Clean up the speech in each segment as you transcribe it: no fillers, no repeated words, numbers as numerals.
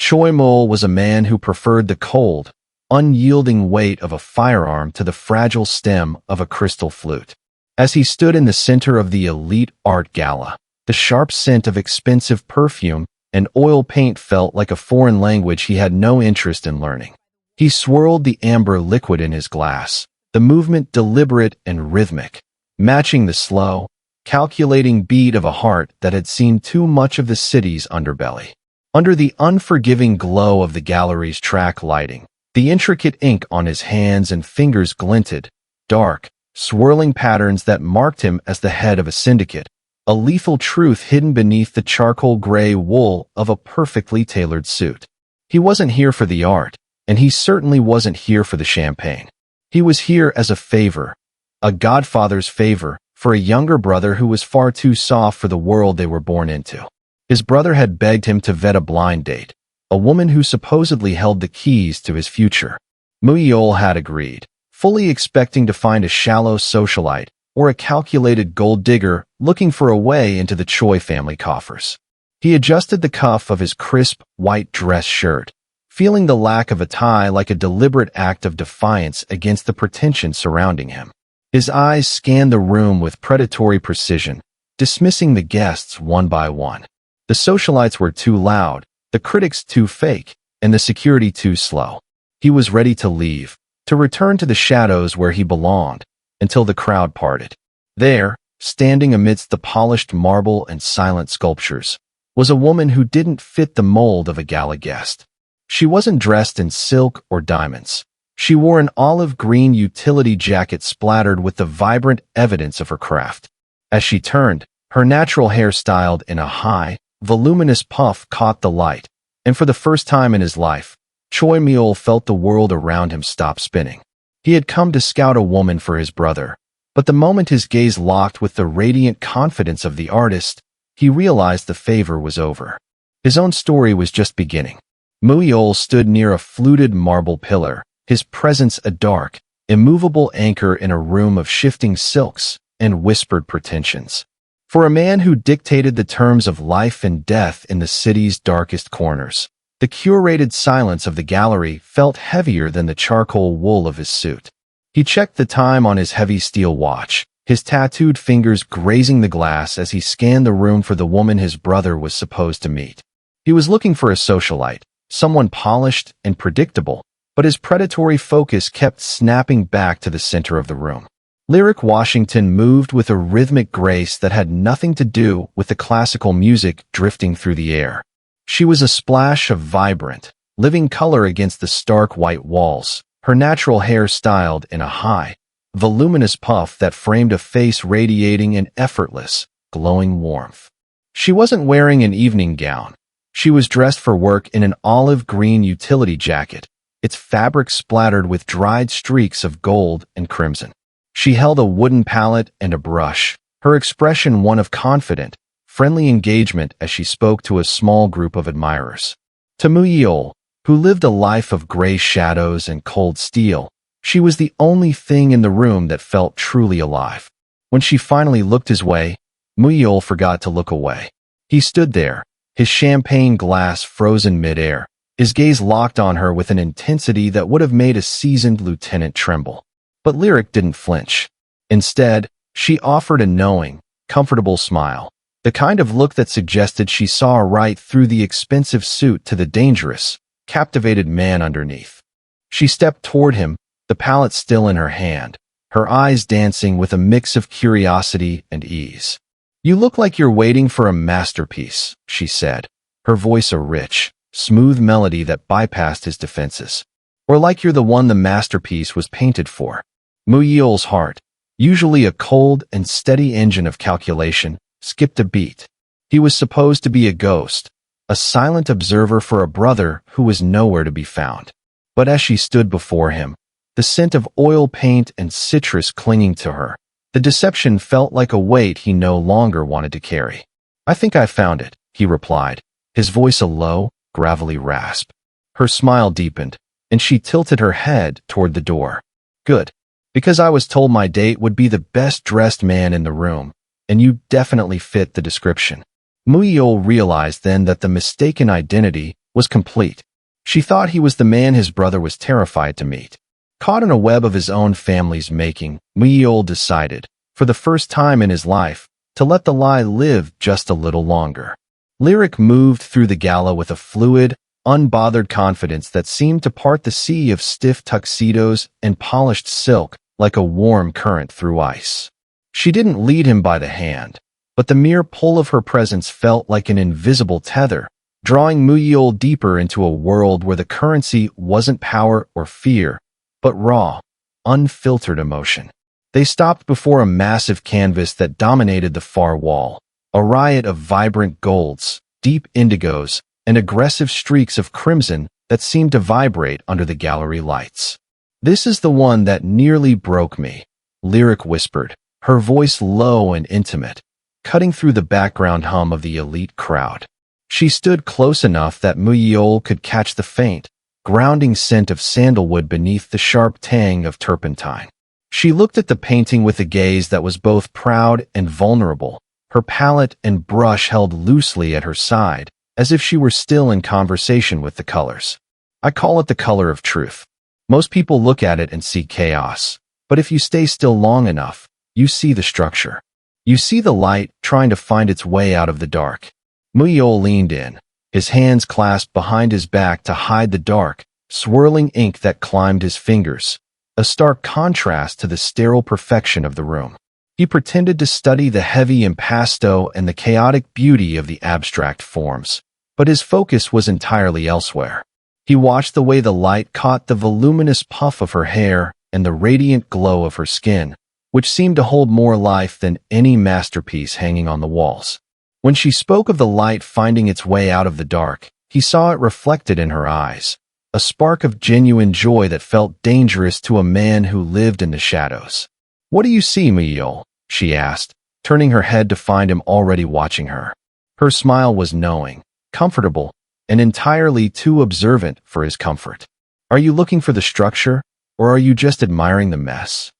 Choi Mu-yeol was a man who preferred the cold, unyielding weight of a firearm to the fragile stem of a crystal flute. As he stood in the center of the elite art gala, the sharp scent of expensive perfume and oil paint felt like a foreign language he had no interest in learning. He swirled the amber liquid in his glass, the movement deliberate and rhythmic, matching the slow, calculating beat of a heart that had seen too much of the city's underbelly. Under the unforgiving glow of the gallery's track lighting, the intricate ink on his hands and fingers glinted, dark, swirling patterns that marked him as the head of a syndicate, a lethal truth hidden beneath the charcoal gray wool of a perfectly tailored suit. He wasn't here for the art, and he certainly wasn't here for the champagne. He was here as a favor, a godfather's favor, for a younger brother who was far too soft for the world they were born into. His brother had begged him to vet a blind date, a woman who supposedly held the keys to his future. Mu-yeol had agreed, fully expecting to find a shallow socialite or a calculated gold digger looking for a way into the Choi family coffers. He adjusted the cuff of his crisp, white dress shirt, feeling the lack of a tie like a deliberate act of defiance against the pretension surrounding him. His eyes scanned the room with predatory precision, dismissing the guests one by one. The socialites were too loud, the critics too fake, and the security too slow. He was ready to leave, to return to the shadows where he belonged, until the crowd parted. There, standing amidst the polished marble and silent sculptures, was a woman who didn't fit the mold of a gala guest. She wasn't dressed in silk or diamonds. She wore an olive green utility jacket splattered with the vibrant evidence of her craft. As she turned, her natural hair styled in a high, voluminous puff caught the light, and for the first time in his life, Choi Mu-yeol felt the world around him stop spinning. He had come to scout a woman for his brother, but the moment his gaze locked with the radiant confidence of the artist, he realized the favor was over. His own story was just beginning. Mu-yeol stood near a fluted marble pillar, his presence a dark, immovable anchor in a room of shifting silks and whispered pretensions. For a man who dictated the terms of life and death in the city's darkest corners, the curated silence of the gallery felt heavier than the charcoal wool of his suit. He checked the time on his heavy steel watch, his tattooed fingers grazing the glass as he scanned the room for the woman his brother was supposed to meet. He was looking for a socialite, someone polished and predictable, but his predatory focus kept snapping back to the center of the room. Lyric Washington moved with a rhythmic grace that had nothing to do with the classical music drifting through the air. She was a splash of vibrant, living color against the stark white walls, her natural hair styled in a high, voluminous puff that framed a face radiating an effortless, glowing warmth. She wasn't wearing an evening gown. She was dressed for work in an olive green utility jacket, its fabric splattered with dried streaks of gold and crimson. She held a wooden palette and a brush, her expression one of confident, friendly engagement as she spoke to a small group of admirers. To Mu-yeol, who lived a life of gray shadows and cold steel, she was the only thing in the room that felt truly alive. When she finally looked his way, Mu-yeol forgot to look away. He stood there, his champagne glass frozen midair, his gaze locked on her with an intensity that would have made a seasoned lieutenant tremble. But Lyric didn't flinch. Instead, she offered a knowing, comfortable smile, the kind of look that suggested she saw right through the expensive suit to the dangerous, captivated man underneath. She stepped toward him, the palette still in her hand, her eyes dancing with a mix of curiosity and ease. "You look like you're waiting for a masterpiece," she said, her voice a rich, smooth melody that bypassed his defenses. "Or like you're the one the masterpiece was painted for." Mu-yeol's heart, usually a cold and steady engine of calculation, skipped a beat. He was supposed to be a ghost, a silent observer for a brother who was nowhere to be found. But as she stood before him, the scent of oil paint and citrus clinging to her, the deception felt like a weight he no longer wanted to carry. "I think I found it," he replied, his voice a low, gravelly rasp. Her smile deepened, and she tilted her head toward the door. "Good. Because I was told my date would be the best-dressed man in the room, and you definitely fit the description." Mu-yeol realized then that the mistaken identity was complete. She thought he was the man his brother was terrified to meet. Caught in a web of his own family's making, Mu-yeol decided, for the first time in his life, to let the lie live just a little longer. Lyric moved through the gala with a fluid, unbothered confidence that seemed to part the sea of stiff tuxedos and polished silk like a warm current through ice. She didn't lead him by the hand, but the mere pull of her presence felt like an invisible tether, drawing Mu-yeol deeper into a world where the currency wasn't power or fear, but raw, unfiltered emotion. They stopped before a massive canvas that dominated the far wall, a riot of vibrant golds, deep indigos, and aggressive streaks of crimson that seemed to vibrate under the gallery lights. "This is the one that nearly broke me," Lyric whispered, her voice low and intimate, cutting through the background hum of the elite crowd. She stood close enough that Mu-yeol could catch the faint, grounding scent of sandalwood beneath the sharp tang of turpentine. She looked at the painting with a gaze that was both proud and vulnerable, her palette and brush held loosely at her side, as if she were still in conversation with the colors. "I call it the color of truth. Most people look at it and see chaos, but if you stay still long enough, you see the structure. You see the light trying to find its way out of the dark." Mu-yeol leaned in, his hands clasped behind his back to hide the dark, swirling ink that climbed his fingers, a stark contrast to the sterile perfection of the room. He pretended to study the heavy impasto and the chaotic beauty of the abstract forms, but his focus was entirely elsewhere. He watched the way the light caught the voluminous puff of her hair and the radiant glow of her skin, which seemed to hold more life than any masterpiece hanging on the walls. When she spoke of the light finding its way out of the dark, he saw it reflected in her eyes, a spark of genuine joy that felt dangerous to a man who lived in the shadows. "What do you see, Mu-yeol?" she asked, turning her head to find him already watching her. Her smile was knowing, comfortable, and entirely too observant for his comfort. "Are you looking for the structure, or are you just admiring the mess?"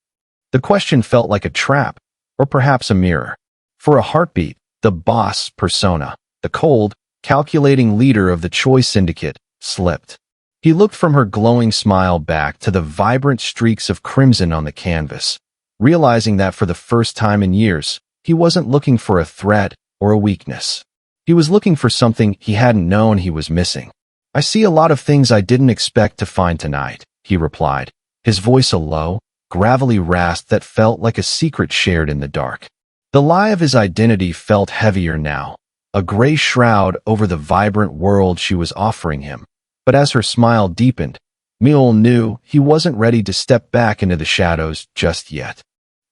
The question felt like a trap, or perhaps a mirror. For a heartbeat, the boss persona, the cold, calculating leader of the Choi Syndicate, slipped. He looked from her glowing smile back to the vibrant streaks of crimson on the canvas, realizing that for the first time in years, he wasn't looking for a threat or a weakness. He was looking for something he hadn't known he was missing. "I see a lot of things I didn't expect to find tonight," he replied, his voice a low, gravelly rasp that felt like a secret shared in the dark. The lie of his identity felt heavier now, a gray shroud over the vibrant world she was offering him. But as her smile deepened, Mu-yeol knew he wasn't ready to step back into the shadows just yet.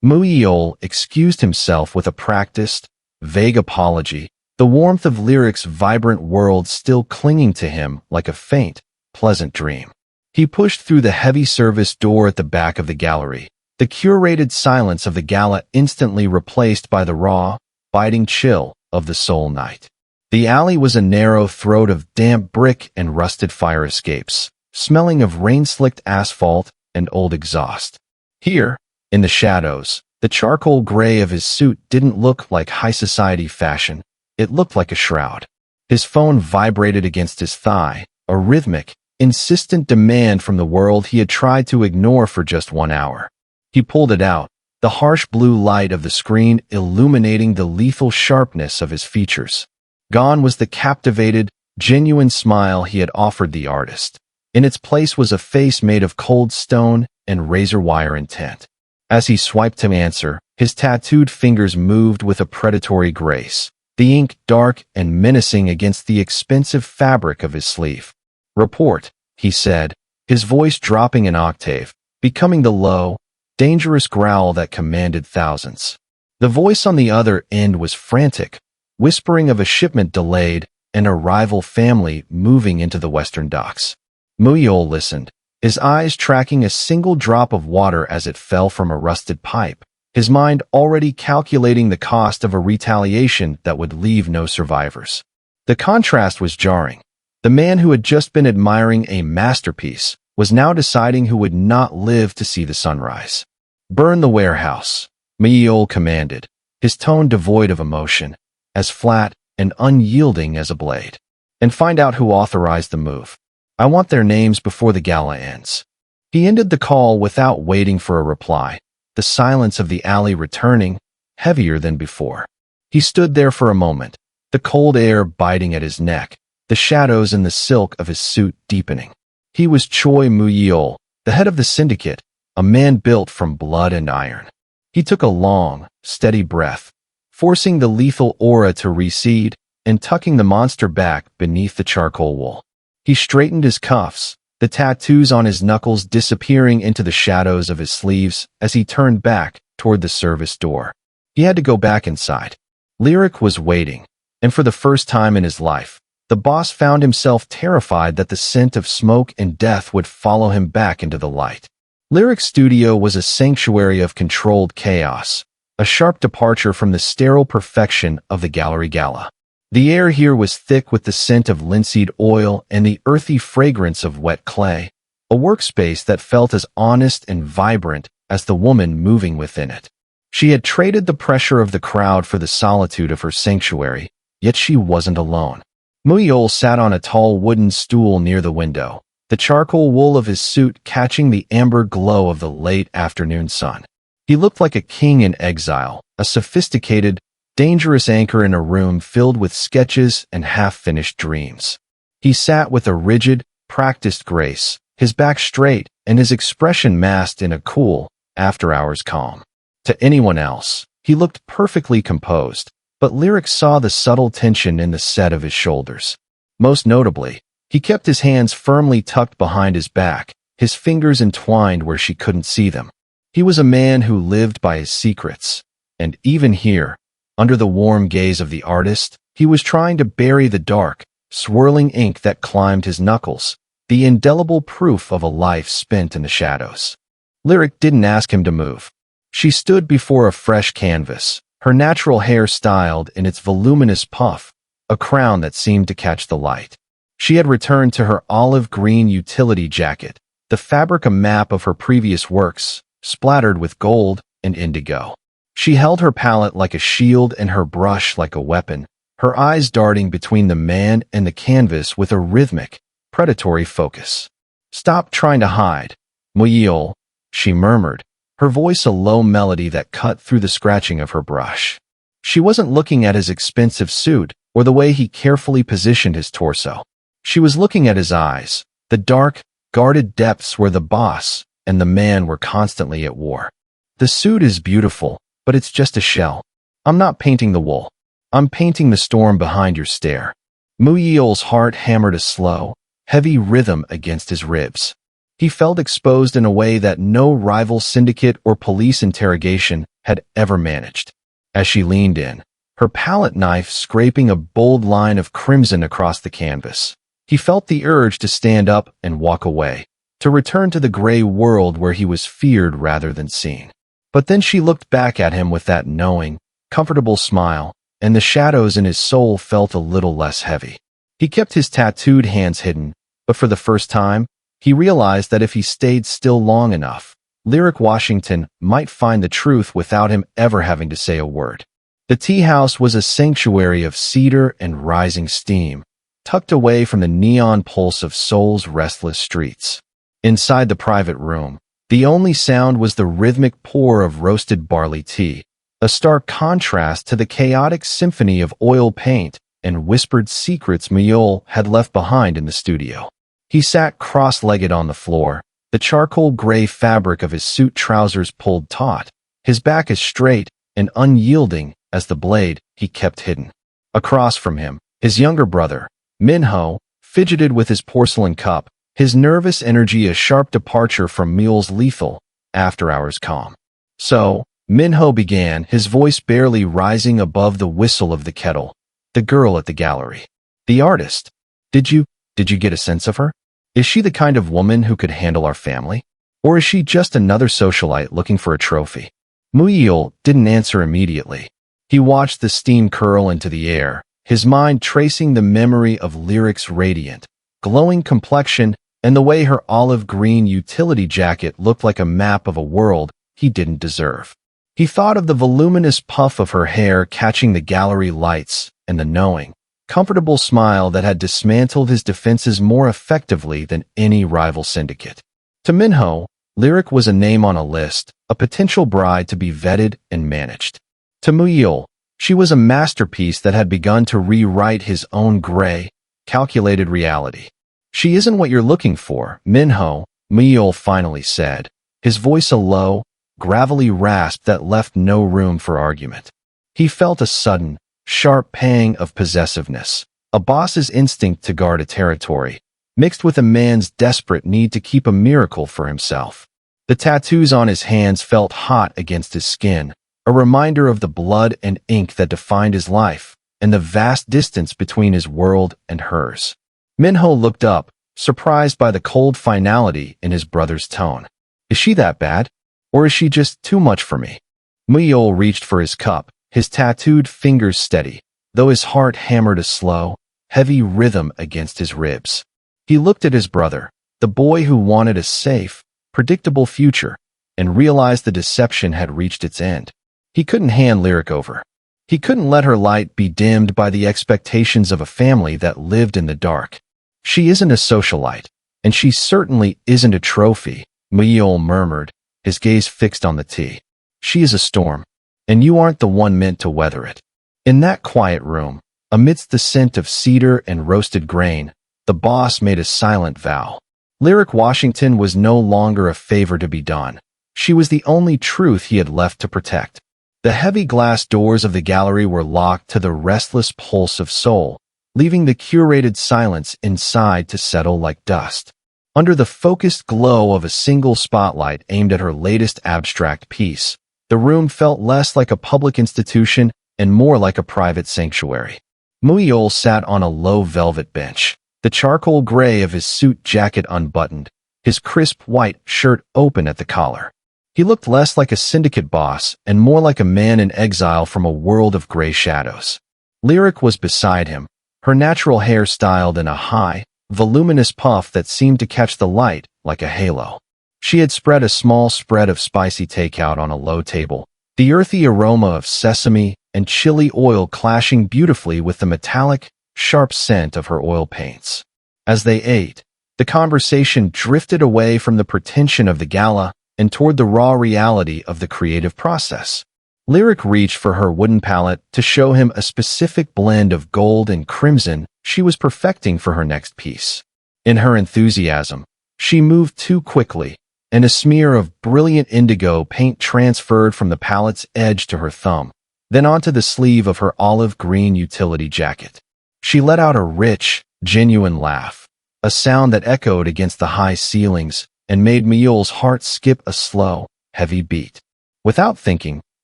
Mu-yeol excused himself with a practiced, vague apology, the warmth of Lyric's vibrant world still clinging to him like a faint, pleasant dream. He pushed through the heavy service door at the back of the gallery, the curated silence of the gala instantly replaced by the raw, biting chill of the Seoul night. The alley was a narrow throat of damp brick and rusted fire escapes, smelling of rain-slicked asphalt and old exhaust. Here, in the shadows, the charcoal gray of his suit didn't look like high society fashion. It looked like a shroud. His phone vibrated against his thigh, a rhythmic, insistent demand from the world he had tried to ignore for just 1 hour. He pulled it out, the harsh blue light of the screen illuminating the lethal sharpness of his features. Gone was the captivated, genuine smile he had offered the artist. In its place was a face made of cold stone and razor wire intent. As he swiped to answer, his tattooed fingers moved with a predatory grace, the ink dark and menacing against the expensive fabric of his sleeve. "Report," he said, his voice dropping an octave, becoming the low, dangerous growl that commanded thousands. The voice on the other end was frantic, whispering of a shipment delayed and a rival family moving into the western docks. Mu-yeol listened, his eyes tracking a single drop of water as it fell from a rusted pipe, his mind already calculating the cost of a retaliation that would leave no survivors. The contrast was jarring. The man who had just been admiring a masterpiece was now deciding who would not live to see the sunrise. "Burn the warehouse," Mu-yeol commanded, his tone devoid of emotion, as flat and unyielding as a blade. and find out who authorized the move. I want their names before the gala ends." He ended the call without waiting for a reply, the silence of the alley returning, heavier than before. He stood there for a moment, the cold air biting at his neck, the shadows in the silk of his suit deepening. He was Choi Mu-yeol, the head of the Syndicate, a man built from blood and iron. He took a long, steady breath, forcing the lethal aura to recede and tucking the monster back beneath the charcoal wool. He straightened his cuffs, the tattoos on his knuckles disappearing into the shadows of his sleeves as he turned back toward the service door. He had to go back inside. Lyric was waiting, and for the first time in his life, the boss found himself terrified that the scent of smoke and death would follow him back into the light. Lyric's studio was a sanctuary of controlled chaos, a sharp departure from the sterile perfection of the gallery gala. The air here was thick with the scent of linseed oil and the earthy fragrance of wet clay, a workspace that felt as honest and vibrant as the woman moving within it. She had traded the pressure of the crowd for the solitude of her sanctuary, yet she wasn't alone. Mu-yeol sat on a tall wooden stool near the window, the charcoal wool of his suit catching the amber glow of the late afternoon sun. He looked like a king in exile, a sophisticated, dangerous anchor in a room filled with sketches and half-finished dreams. He sat with a rigid, practiced grace, his back straight and his expression masked in a cool, after-hours calm. To anyone else, he looked perfectly composed, but Lyric saw the subtle tension in the set of his shoulders. Most notably, he kept his hands firmly tucked behind his back, his fingers entwined where she couldn't see them. He was a man who lived by his secrets, and even here, under the warm gaze of the artist, he was trying to bury the dark, swirling ink that climbed his knuckles, the indelible proof of a life spent in the shadows. Lyric didn't ask him to move. She stood before a fresh canvas, her natural hair styled in its voluminous puff, a crown that seemed to catch the light. She had returned to her olive green utility jacket, the fabric a map of her previous works, splattered with gold and indigo. She held her palette like a shield and her brush like a weapon, her eyes darting between the man and the canvas with a rhythmic, predatory focus. "Stop trying to hide, Mu-yeol," she murmured, her voice a low melody that cut through the scratching of her brush. She wasn't looking at his expensive suit or the way he carefully positioned his torso. She was looking at his eyes, the dark, guarded depths where the boss and the man were constantly at war. "The suit is beautiful, but it's just a shell. I'm not painting the wool. I'm painting the storm behind your stare." Mu-yeol's heart hammered a slow, heavy rhythm against his ribs. He felt exposed in a way that no rival syndicate or police interrogation had ever managed. As she leaned in, her palette knife scraping a bold line of crimson across the canvas, he felt the urge to stand up and walk away, to return to the gray world where he was feared rather than seen. But then she looked back at him with that knowing, comfortable smile, and the shadows in his soul felt a little less heavy. He kept his tattooed hands hidden, but for the first time, he realized that if he stayed still long enough, Lyric Washington might find the truth without him ever having to say a word. The tea house was a sanctuary of cedar and rising steam, tucked away from the neon pulse of Seoul's restless streets. Inside the private room, the only sound was the rhythmic pour of roasted barley tea, a stark contrast to the chaotic symphony of oil paint and whispered secrets Mu-yeol had left behind in the studio. He sat cross-legged on the floor, the charcoal gray fabric of his suit trousers pulled taut, his back as straight and unyielding as the blade he kept hidden. Across from him, his younger brother, Min-ho, fidgeted with his porcelain cup, his nervous energy a sharp departure from Mu-yeol's lethal, after-hours calm. "So," Min-ho began, his voice barely rising above the whistle of the kettle, "the girl at the gallery. The artist. Did you get a sense of her? Is she the kind of woman who could handle our family? Or is she just another socialite looking for a trophy?" Mu-yeol didn't answer immediately. He watched the steam curl into the air, his mind tracing the memory of Lyric's radiant, glowing complexion and the way her olive green utility jacket looked like a map of a world he didn't deserve. He thought of the voluminous puff of her hair catching the gallery lights and the knowing, comfortable smile that had dismantled his defenses more effectively than any rival syndicate. To Minho, Lyric was a name on a list, a potential bride to be vetted and managed. To Mu-yeol, she was a masterpiece that had begun to rewrite his own gray, calculated reality. "She isn't what you're looking for, Minho," Mu-yeol finally said, his voice a low, gravelly rasp that left no room for argument. He felt a sudden, sharp pang of possessiveness, a boss's instinct to guard a territory, mixed with a man's desperate need to keep a miracle for himself. The tattoos on his hands felt hot against his skin, a reminder of the blood and ink that defined his life, and the vast distance between his world and hers. Minho looked up, surprised by the cold finality in his brother's tone. "Is she that bad? Or is she just too much for me?" Mu-yeol reached for his cup, his tattooed fingers steady, though his heart hammered a slow, heavy rhythm against his ribs. He looked at his brother, the boy who wanted a safe, predictable future, and realized the deception had reached its end. He couldn't hand Lyric over. He couldn't let her light be dimmed by the expectations of a family that lived in the dark. "She isn't a socialite, and she certainly isn't a trophy," Mu-yeol murmured, his gaze fixed on the tea. "She is a storm, and you aren't the one meant to weather it." In that quiet room, amidst the scent of cedar and roasted grain, the boss made a silent vow. Lyric Washington was no longer a favor to be done. She was the only truth he had left to protect. The heavy glass doors of the gallery were locked to the restless pulse of Seoul, leaving the curated silence inside to settle like dust. Under the focused glow of a single spotlight aimed at her latest abstract piece, the room felt less like a public institution and more like a private sanctuary. Mu-yeol sat on a low velvet bench, the charcoal gray of his suit jacket unbuttoned, his crisp white shirt open at the collar. He looked less like a syndicate boss and more like a man in exile from a world of gray shadows. Lyric was beside him, her natural hair styled in a high, voluminous puff that seemed to catch the light like a halo. She had spread a small spread of spicy takeout on a low table, the earthy aroma of sesame and chili oil clashing beautifully with the metallic, sharp scent of her oil paints. As they ate, the conversation drifted away from the pretension of the gala and toward the raw reality of the creative process. Lyric reached for her wooden palette to show him a specific blend of gold and crimson she was perfecting for her next piece. In her enthusiasm, she moved too quickly, and a smear of brilliant indigo paint transferred from the palette's edge to her thumb, then onto the sleeve of her olive green utility jacket. She let out a rich, genuine laugh, a sound that echoed against the high ceilings and made Mu-yeol's heart skip a slow, heavy beat. Without thinking,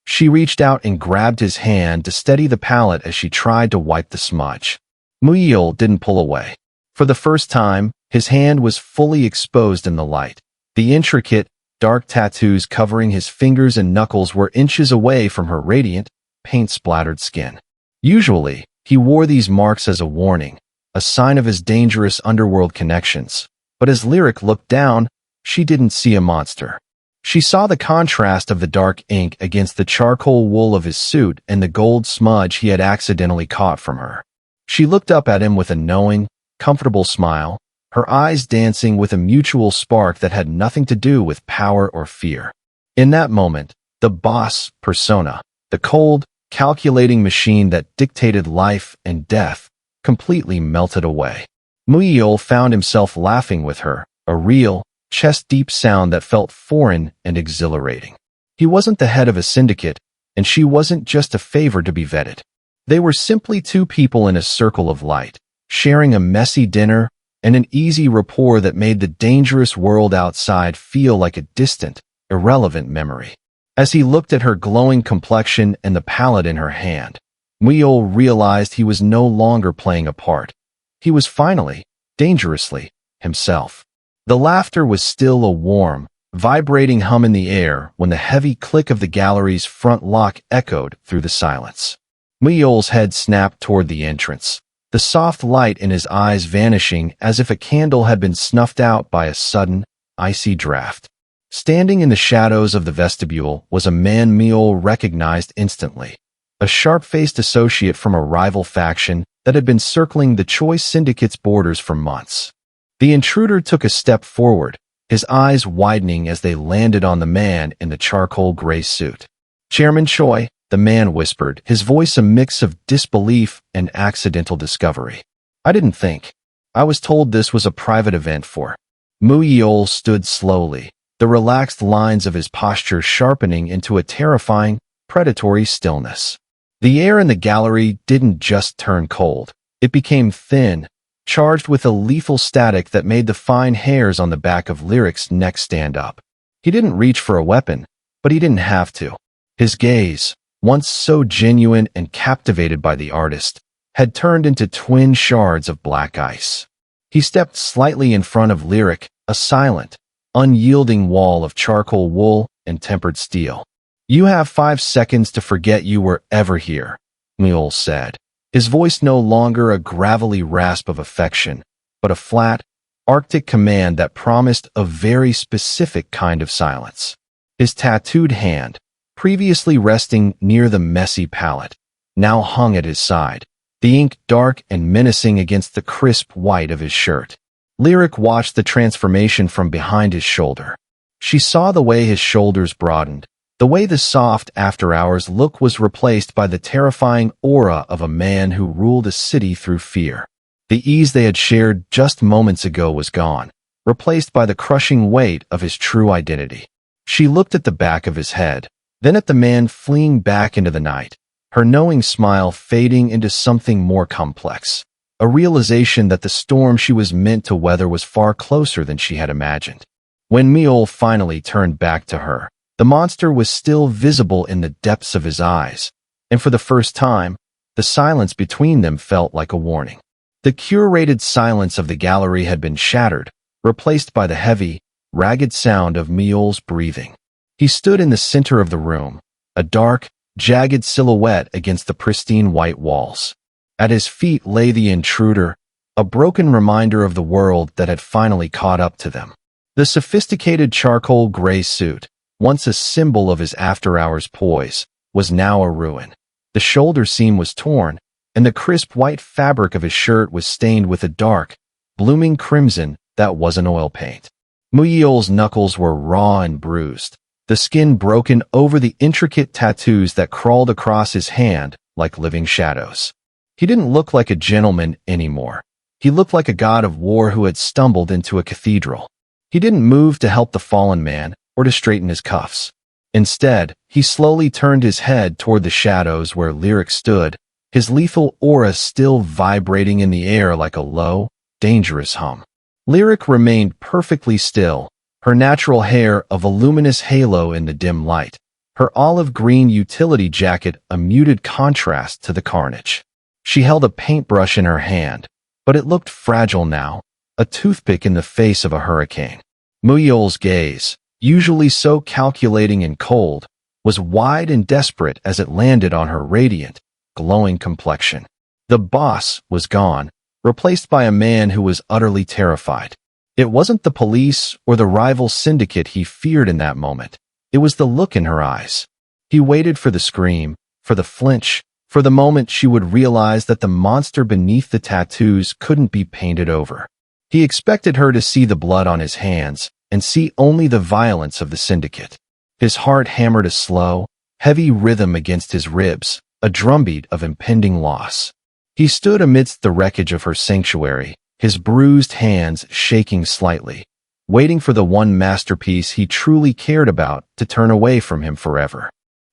she reached out and grabbed his hand to steady the palette as she tried to wipe the smudge. Mu-yeol didn't pull away. For the first time, his hand was fully exposed in the light. The intricate, dark tattoos covering his fingers and knuckles were inches away from her radiant, paint-splattered skin. Usually, he wore these marks as a warning, a sign of his dangerous underworld connections. But as Lyric looked down, she didn't see a monster. She saw the contrast of the dark ink against the charcoal wool of his suit and the gold smudge he had accidentally caught from her. She looked up at him with a knowing, comfortable smile, her eyes dancing with a mutual spark that had nothing to do with power or fear. In that moment, the boss persona, the cold, calculating machine that dictated life and death, completely melted away. Mu-yeol found himself laughing with her, a real, chest-deep sound that felt foreign and exhilarating. He wasn't the head of a syndicate, and she wasn't just a favor to be vetted. They were simply two people in a circle of light, sharing a messy dinner and an easy rapport that made the dangerous world outside feel like a distant, irrelevant memory. As he looked at her glowing complexion and the palette in her hand, Mu-yeol realized he was no longer playing a part. He was finally, dangerously, himself. The laughter was still a warm, vibrating hum in the air when the heavy click of the gallery's front lock echoed through the silence. Mu-yeol's head snapped toward the entrance, the soft light in his eyes vanishing as if a candle had been snuffed out by a sudden, icy draft. Standing in the shadows of the vestibule was a man Mu-yeol recognized instantly, a sharp-faced associate from a rival faction that had been circling the Choi Syndicate's borders for months. The intruder took a step forward, his eyes widening as they landed on the man in the charcoal gray suit. "Chairman Choi," the man whispered, his voice a mix of disbelief and accidental discovery. "I didn't think. I was told this was a private event for." Mu-yeol stood slowly, the relaxed lines of his posture sharpening into a terrifying, predatory stillness. The air in the gallery didn't just turn cold. It became thin, charged with a lethal static that made the fine hairs on the back of Lyric's neck stand up. He didn't reach for a weapon, but he didn't have to. His gaze, once so genuine and captivated by the artist, had turned into twin shards of black ice. He stepped slightly in front of Lyric, a silent, unyielding wall of charcoal wool and tempered steel. "You have 5 seconds to forget you were ever here," Mu-yeol said, his voice no longer a gravelly rasp of affection, but a flat, arctic command that promised a very specific kind of silence. His tattooed hand, previously resting near the messy palette, now hung at his side, the ink dark and menacing against the crisp white of his shirt. Lyric watched the transformation from behind his shoulder. She saw the way his shoulders broadened, the way the soft after-hours look was replaced by the terrifying aura of a man who ruled a city through fear. The ease they had shared just moments ago was gone, replaced by the crushing weight of his true identity. She looked at the back of his head, then at the man fleeing back into the night, her knowing smile fading into something more complex, a realization that the storm she was meant to weather was far closer than she had imagined. When Mu-yeol finally turned back to her, the monster was still visible in the depths of his eyes, and for the first time, the silence between them felt like a warning. The curated silence of the gallery had been shattered, replaced by the heavy, ragged sound of Mu-yeol's breathing. He stood in the center of the room, a dark, jagged silhouette against the pristine white walls. At his feet lay the intruder, a broken reminder of the world that had finally caught up to them. The sophisticated charcoal gray suit, once a symbol of his after-hours poise, was now a ruin. The shoulder seam was torn, and the crisp white fabric of his shirt was stained with a dark, blooming crimson that wasn't oil paint. Mu-yeol's knuckles were raw and bruised, the skin broken over the intricate tattoos that crawled across his hand like living shadows. He didn't look like a gentleman anymore. He looked like a god of war who had stumbled into a cathedral. He didn't move to help the fallen man, or to straighten his cuffs. Instead, he slowly turned his head toward the shadows where Lyric stood, his lethal aura still vibrating in the air like a low, dangerous hum. Lyric remained perfectly still, her natural hair a voluminous halo in the dim light, her olive-green utility jacket a muted contrast to the carnage. She held a paintbrush in her hand, but it looked fragile now, a toothpick in the face of a hurricane. Mu-yeol's gaze, usually so calculating and cold, was wide and desperate as it landed on her radiant, glowing complexion. The boss was gone, replaced by a man who was utterly terrified. It wasn't the police or the rival syndicate he feared in that moment. It was the look in her eyes. He waited for the scream, for the flinch, for the moment she would realize that the monster beneath the tattoos couldn't be painted over. He expected her to see the blood on his hands, and see only the violence of the syndicate. His heart hammered a slow, heavy rhythm against his ribs, a drumbeat of impending loss. He stood amidst the wreckage of her sanctuary, his bruised hands shaking slightly, waiting for the one masterpiece he truly cared about to turn away from him forever.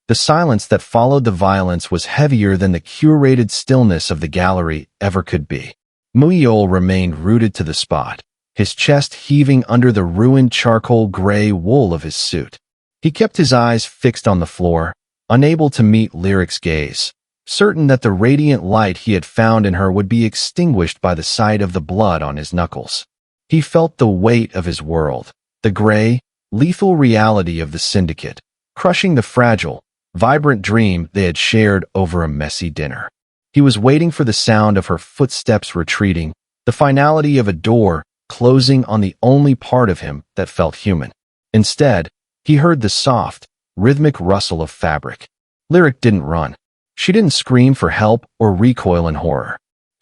The silence that followed the violence was heavier than the curated stillness of the gallery ever could be. Mu-yeol remained rooted to the spot, his chest heaving under the ruined charcoal gray wool of his suit. He kept his eyes fixed on the floor, unable to meet Lyric's gaze, certain that the radiant light he had found in her would be extinguished by the sight of the blood on his knuckles. He felt the weight of his world, the gray, lethal reality of the syndicate, crushing the fragile, vibrant dream they had shared over a messy dinner. He was waiting for the sound of her footsteps retreating, the finality of a door closing on the only part of him that felt human. Instead, he heard the soft, rhythmic rustle of fabric. Lyric didn't run. She didn't scream for help or recoil in horror.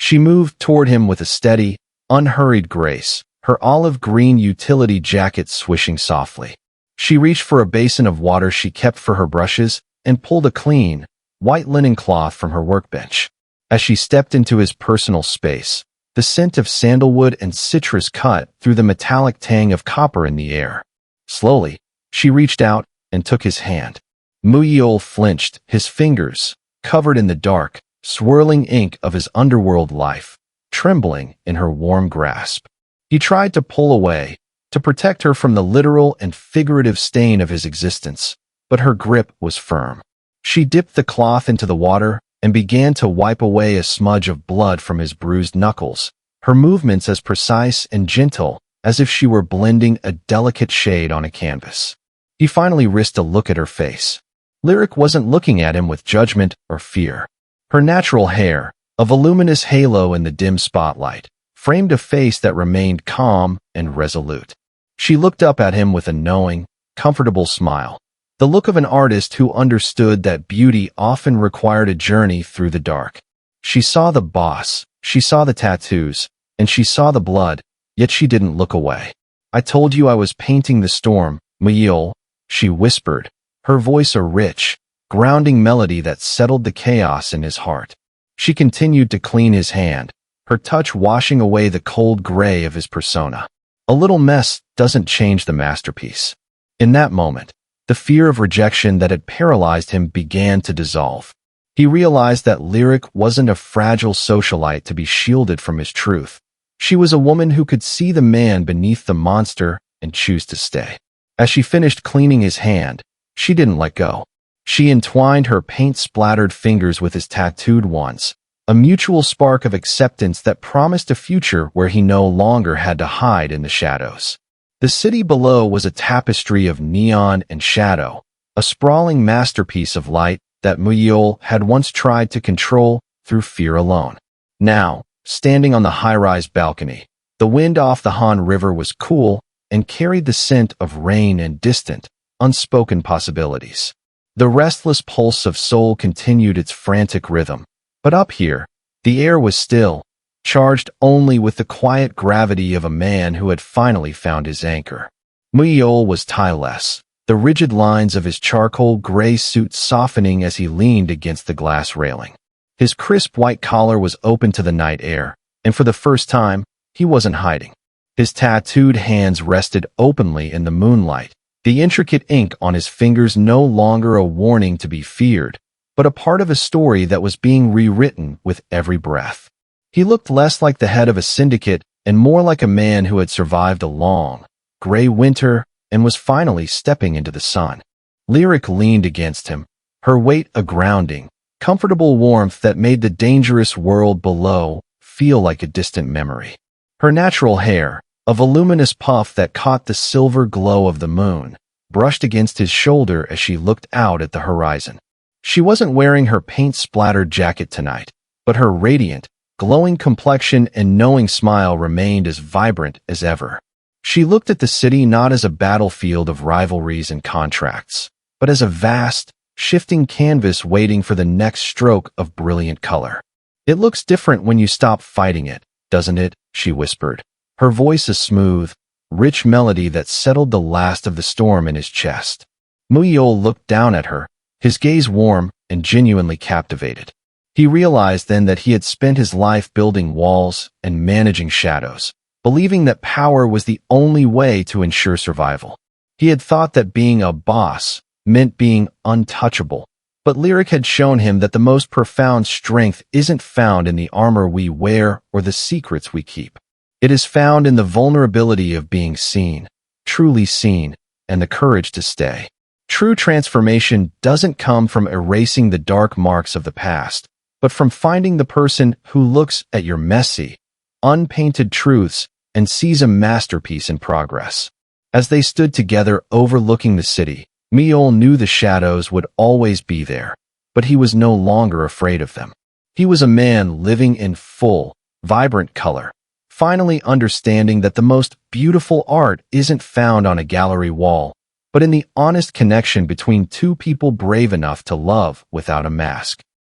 She moved toward him with a steady, unhurried grace, her olive green utility jacket swishing softly. She reached for a basin of water she kept for her brushes and pulled a clean, white linen cloth from her workbench. As she stepped into his personal space, the scent of sandalwood and citrus cut through the metallic tang of copper in the air. Slowly, she reached out and took his hand. Mu-yeol flinched, his fingers, covered in the dark, swirling ink of his underworld life, trembling in her warm grasp. He tried to pull away, to protect her from the literal and figurative stain of his existence, but her grip was firm. She dipped the cloth into the water and began to wipe away a smudge of blood from his bruised knuckles, her movements as precise and gentle as if she were blending a delicate shade on a canvas. He finally risked a look at her face. Lyric wasn't looking at him with judgment or fear. Her natural hair, a voluminous halo in the dim spotlight, framed a face that remained calm and resolute. She looked up at him with a knowing, comfortable smile, the look of an artist who understood that beauty often required a journey through the dark. She saw the boss, she saw the tattoos, and she saw the blood, yet she didn't look away. "I told you I was painting the storm, Mu-yeol," she whispered, her voice a rich, grounding melody that settled the chaos in his heart. She continued to clean his hand, her touch washing away the cold gray of his persona. A little mess doesn't change the masterpiece. In that moment, the fear of rejection that had paralyzed him began to dissolve. He realized that Lyric wasn't a fragile socialite to be shielded from his truth. She was a woman who could see the man beneath the monster and choose to stay. As she finished cleaning his hand, she didn't let go. She entwined her paint-splattered fingers with his tattooed ones, a mutual spark of acceptance that promised a future where he no longer had to hide in the shadows. The city below was a tapestry of neon and shadow, a sprawling masterpiece of light that Mu-yeol had once tried to control through fear alone. Now, standing on the high-rise balcony, the wind off the Han River was cool and carried the scent of rain and distant, unspoken possibilities. The restless pulse of Seoul continued its frantic rhythm, but up here, the air was still, charged only with the quiet gravity of a man who had finally found his anchor. Mu-yeol was tireless, the rigid lines of his charcoal gray suit softening as he leaned against the glass railing. His crisp white collar was open to the night air, and for the first time, he wasn't hiding. His tattooed hands rested openly in the moonlight, the intricate ink on his fingers no longer a warning to be feared, but a part of a story that was being rewritten with every breath. He looked less like the head of a syndicate and more like a man who had survived a long, gray winter and was finally stepping into the sun. Lyric leaned against him, her weight a grounding, comfortable warmth that made the dangerous world below feel like a distant memory. Her natural hair, a voluminous puff that caught the silver glow of the moon, brushed against his shoulder as she looked out at the horizon. She wasn't wearing her paint-splattered jacket tonight, but her radiant, glowing complexion and knowing smile remained as vibrant as ever. She looked at the city not as a battlefield of rivalries and contracts, but as a vast, shifting canvas waiting for the next stroke of brilliant color. "It looks different when you stop fighting it, doesn't it?" she whispered, her voice a smooth, rich melody that settled the last of the storm in his chest. Mu-yeol looked down at her, his gaze warm and genuinely captivated. He realized then that he had spent his life building walls and managing shadows, believing that power was the only way to ensure survival. He had thought that being a boss meant being untouchable, but Lyric had shown him that the most profound strength isn't found in the armor we wear or the secrets we keep. It is found in the vulnerability of being seen, truly seen, and the courage to stay. True transformation doesn't come from erasing the dark marks of the past, but from finding the person who looks at your messy, unpainted truths and sees a masterpiece in progress. As they stood together overlooking the city, Mu-yeol knew the shadows would always be there, but he was no longer afraid of them. He was a man living in full, vibrant color, finally understanding that the most beautiful art isn't found on a gallery wall, but in the honest connection between two people brave enough to love without a mask.